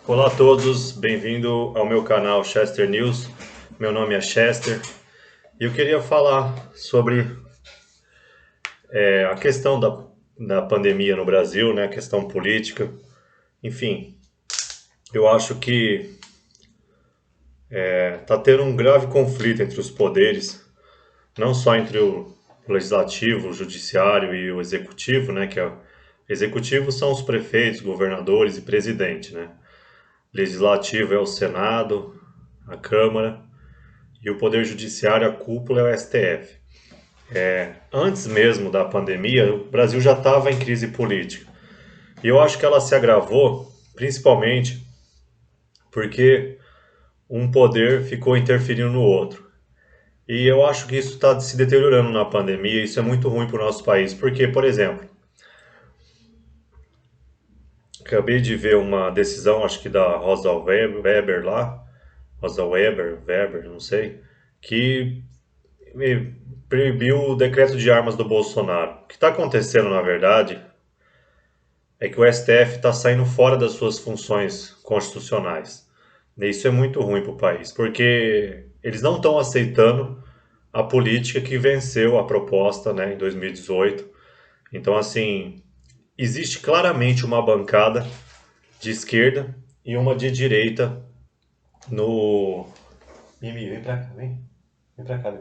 Olá a todos, bem-vindo ao meu canal Chester News. Meu nome é Chester e eu queria falar sobre a questão da pandemia no Brasil, né, a questão política. Enfim, eu acho que está tendo um grave conflito entre os poderes, não só entre o legislativo, o judiciário e o executivo, né, que é o executivo são os prefeitos, governadores e presidente, né? Legislativo é o Senado, a Câmara. E o Poder Judiciário, a cúpula, é o STF. Antes mesmo da pandemia, o Brasil já estava em crise política. E eu acho que ela se agravou, principalmente porque um poder ficou interferindo no outro. E eu acho que isso está se deteriorando na pandemia, e isso é muito ruim para o nosso país. Porque, por exemplo, acabei de ver uma decisão, acho que da Rosa Weber lá, Rosa Weber, não sei, que proibiu o decreto de armas do Bolsonaro. O que está acontecendo, na verdade, é que o STF está saindo fora das suas funções constitucionais. E isso é muito ruim para o país, porque eles não estão aceitando a política que venceu a proposta, né, em 2018. Então, assim, existe claramente uma bancada de esquerda e uma de direita no. Mimi, vem pra cá, vem. Vem pra cá.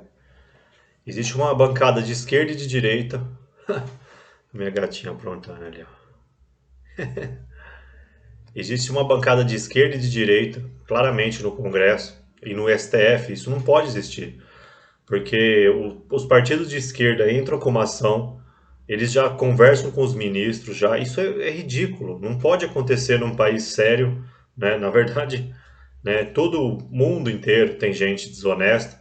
Existe uma bancada de esquerda e de direita. Minha gatinha aprontando ali, ó. Existe uma bancada de esquerda e de direita, claramente no Congresso e no STF. Isso não pode existir, porque os partidos de esquerda entram com uma ação, eles já conversam com os ministros, já. Isso é ridículo. Não pode acontecer num país sério, né? Na verdade, né, todo mundo inteiro tem gente desonesta,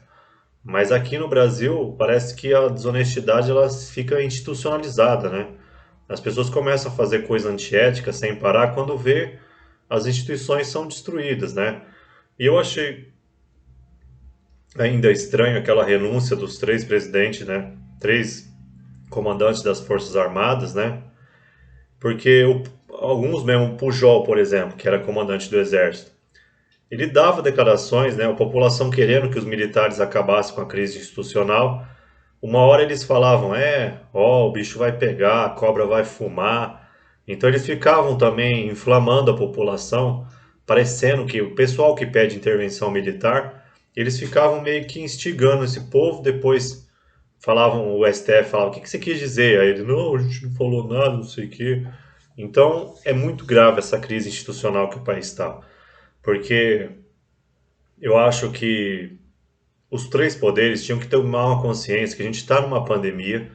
mas aqui no Brasil parece que a desonestidade ela fica institucionalizada, né? As pessoas começam a fazer coisa antiética sem parar quando vê as instituições são destruídas, né? E eu achei ainda estranho aquela renúncia dos três presidentes, né? Três comandantes das Forças Armadas, né? Porque alguns mesmo, o Pujol, por exemplo, que era comandante do Exército, ele dava declarações, né? A população querendo que os militares acabassem com a crise institucional. Uma hora eles falavam, ó, o bicho vai pegar, a cobra vai fumar. Então eles ficavam também inflamando a população, parecendo que o pessoal que pede intervenção militar, eles ficavam meio que instigando esse povo, depois falavam, o STF falava, o que você quis dizer? Aí ele, não, a gente não falou nada, não sei o quê. Então é muito grave essa crise institucional que o país está, porque eu acho que os três poderes tinham que tomar uma consciência que a gente está numa pandemia.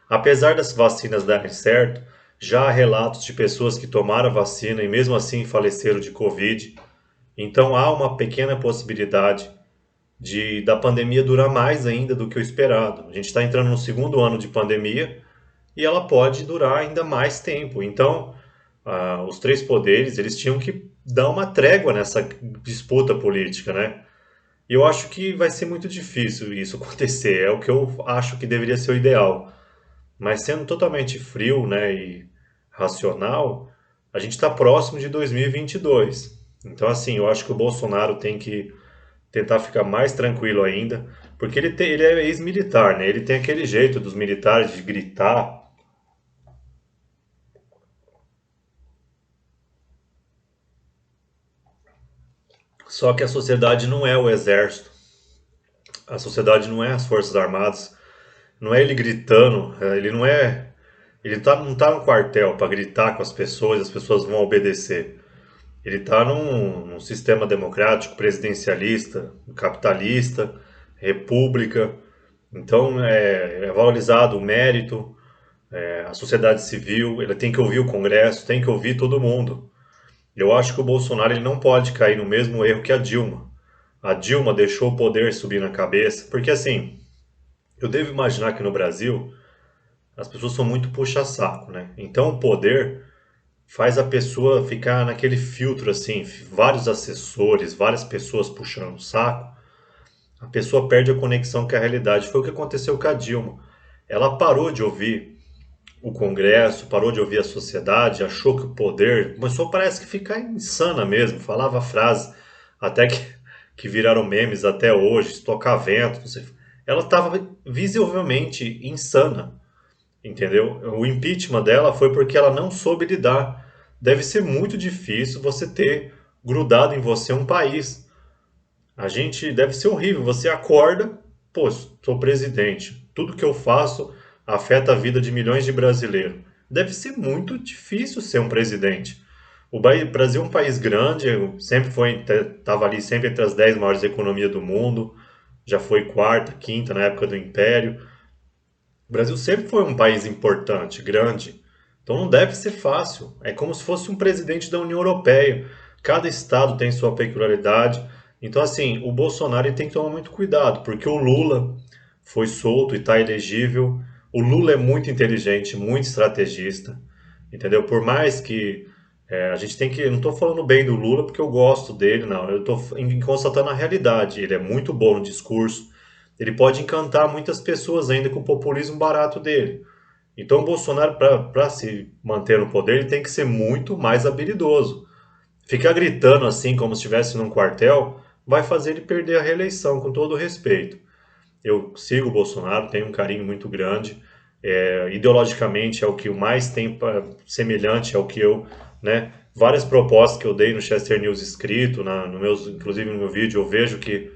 Apesar das vacinas darem certo, já há relatos de pessoas que tomaram a vacina e mesmo assim faleceram de Covid. Então há uma pequena possibilidade da pandemia durar mais ainda do que o esperado. A gente está entrando no segundo ano de pandemia e ela pode durar ainda mais tempo. Então, os três poderes eles tinham que dar uma trégua nessa disputa política, né? E eu acho que vai ser muito difícil isso acontecer. É o que eu acho que deveria ser o ideal. Mas sendo totalmente frio, né, e racional, a gente está próximo de 2022. Então, assim, eu acho que o Bolsonaro tem que tentar ficar mais tranquilo ainda, porque ele é ex-militar, né? Ele tem aquele jeito dos militares de gritar. Só que a sociedade não é o exército, a sociedade não é as Forças Armadas, não é ele gritando, ele não é. Não está no quartel para gritar com as pessoas vão obedecer. Ele está num sistema democrático, presidencialista, capitalista, república. Então é valorizado o mérito, a sociedade civil, ele tem que ouvir o Congresso, tem que ouvir todo mundo. Eu acho que o Bolsonaro ele não pode cair no mesmo erro que a Dilma. A Dilma deixou o poder subir na cabeça, porque assim, eu devo imaginar que no Brasil as pessoas são muito puxa-saco, né? Então o poder faz a pessoa ficar naquele filtro assim, vários assessores, várias pessoas puxando o saco, a pessoa perde a conexão com a realidade. Foi o que aconteceu com a Dilma. Ela parou de ouvir o Congresso, parou de ouvir a sociedade, achou que o poder começou, parece que ficar insana mesmo, falava frases até que viraram memes até hoje, estocar vento, não sei. Ela estava visivelmente insana, entendeu? O impeachment dela foi porque ela não soube lidar. Deve ser muito difícil você ter grudado em você um país. A gente deve ser horrível. Você acorda, pô, sou presidente. Tudo que eu faço afeta a vida de milhões de brasileiros. Deve ser muito difícil ser um presidente. O Brasil é um país grande, sempre foi, estava ali sempre entre as 10 maiores economias do mundo, já foi quarta, quinta na época do Império. O Brasil sempre foi um país importante, grande. Então não deve ser fácil. É como se fosse um presidente da União Europeia. Cada estado tem sua peculiaridade. Então, assim, o Bolsonaro ele tem que tomar muito cuidado, porque o Lula foi solto e está elegível. O Lula é muito inteligente, muito estrategista, entendeu? Por mais que a gente tem que. Eu não estou falando bem do Lula porque eu gosto dele, não. Eu estou constatando a realidade. Ele é muito bom no discurso. Ele pode encantar muitas pessoas ainda com o populismo barato dele. Então, o Bolsonaro, para se manter no poder, ele tem que ser muito mais habilidoso. Ficar gritando assim, como se estivesse num quartel, vai fazer ele perder a reeleição, com todo o respeito. Eu sigo o Bolsonaro, tenho um carinho muito grande. Ideologicamente é o que o mais tem semelhante ao que eu, né? Várias propostas que eu dei no Chester News escrito, no meus, inclusive no meu vídeo, eu vejo que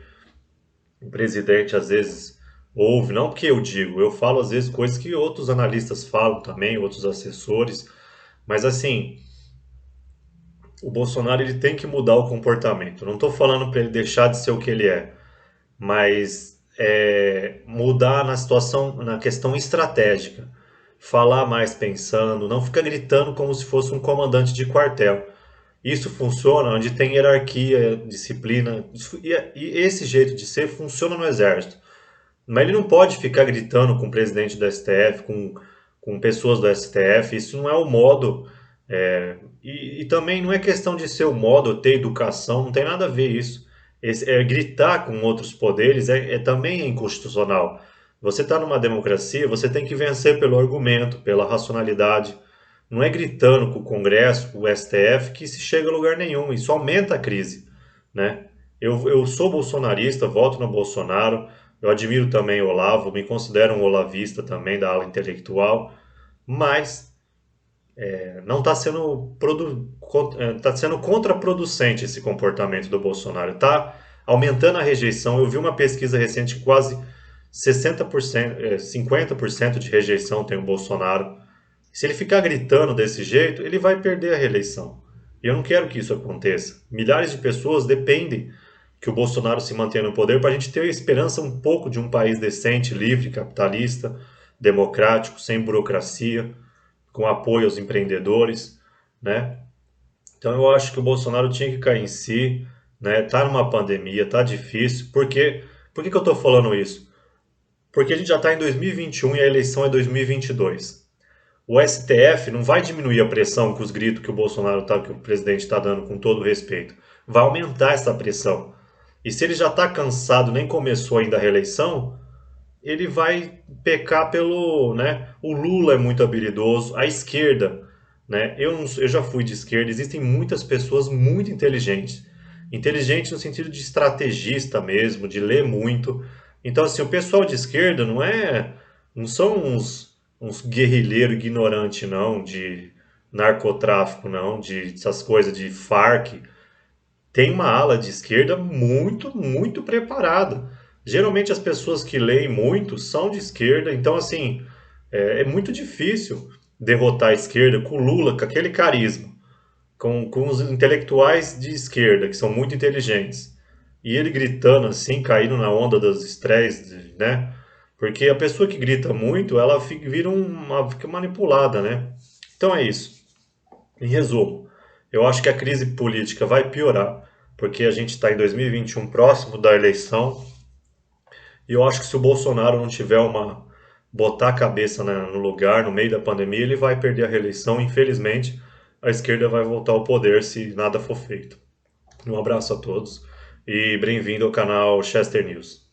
o presidente às vezes ouve, não porque eu digo, eu falo às vezes coisas que outros analistas falam também, outros assessores, mas assim, o Bolsonaro ele tem que mudar o comportamento. Não estou falando para ele deixar de ser o que ele é, mas mudar na situação, na questão estratégica. Falar mais pensando, não ficar gritando como se fosse um comandante de quartel. Isso funciona onde tem hierarquia, disciplina, e esse jeito de ser funciona no exército. Mas ele não pode ficar gritando com o presidente do STF, com pessoas do STF, isso não é o modo. E também não é questão de ser o modo, ter educação, não tem nada a ver isso. Gritar com outros poderes também é inconstitucional. Você está numa democracia, você tem que vencer pelo argumento, pela racionalidade. Não é gritando com o Congresso, com o STF, que se chega a lugar nenhum. Isso aumenta a crise, né? Eu sou bolsonarista, voto no Bolsonaro. Eu admiro também o Olavo, me considero um olavista também, da ala intelectual. Mas não está sendo, tá sendo contraproducente esse comportamento do Bolsonaro. Está aumentando a rejeição. Eu vi uma pesquisa recente que quase 60%, 50% de rejeição tem o Bolsonaro. Se ele ficar gritando desse jeito, ele vai perder a reeleição. E eu não quero que isso aconteça. Milhares de pessoas dependem que o Bolsonaro se mantenha no poder para a gente ter a esperança um pouco de um país decente, livre, capitalista, democrático, sem burocracia, com apoio aos empreendedores, né? Então eu acho que o Bolsonaro tinha que cair em si, né? Tá numa pandemia, tá difícil. Por que eu estou falando isso? Porque a gente já está em 2021 e a eleição é 2022. O STF não vai diminuir a pressão com os gritos que o Bolsonaro tá, que o presidente está dando, com todo respeito. Vai aumentar essa pressão. E se ele já está cansado, nem começou ainda a reeleição, ele vai pecar pelo, né? O Lula é muito habilidoso, a esquerda, né? Eu já fui de esquerda, existem muitas pessoas muito inteligentes. Inteligentes no sentido de estrategista mesmo, de ler muito. Então, assim, o pessoal de esquerda não são uns guerrilheiros ignorantes, não, de narcotráfico, não, de essas coisas de Farc. Tem uma ala de esquerda muito, muito preparada. Geralmente as pessoas que leem muito são de esquerda, então assim, é muito difícil derrotar a esquerda com o Lula, com aquele carisma, com os intelectuais de esquerda, que são muito inteligentes. E ele gritando assim, caindo na onda dos estresses, né? Porque a pessoa que grita muito, ela fica manipulada, né? Então é isso. Em resumo, eu acho que a crise política vai piorar, porque a gente está em 2021, próximo da eleição, e eu acho que se o Bolsonaro não tiver botar a cabeça no lugar, no meio da pandemia, ele vai perder a reeleição. Infelizmente, a esquerda vai voltar ao poder se nada for feito. Um abraço a todos e bem-vindo ao canal Chester News.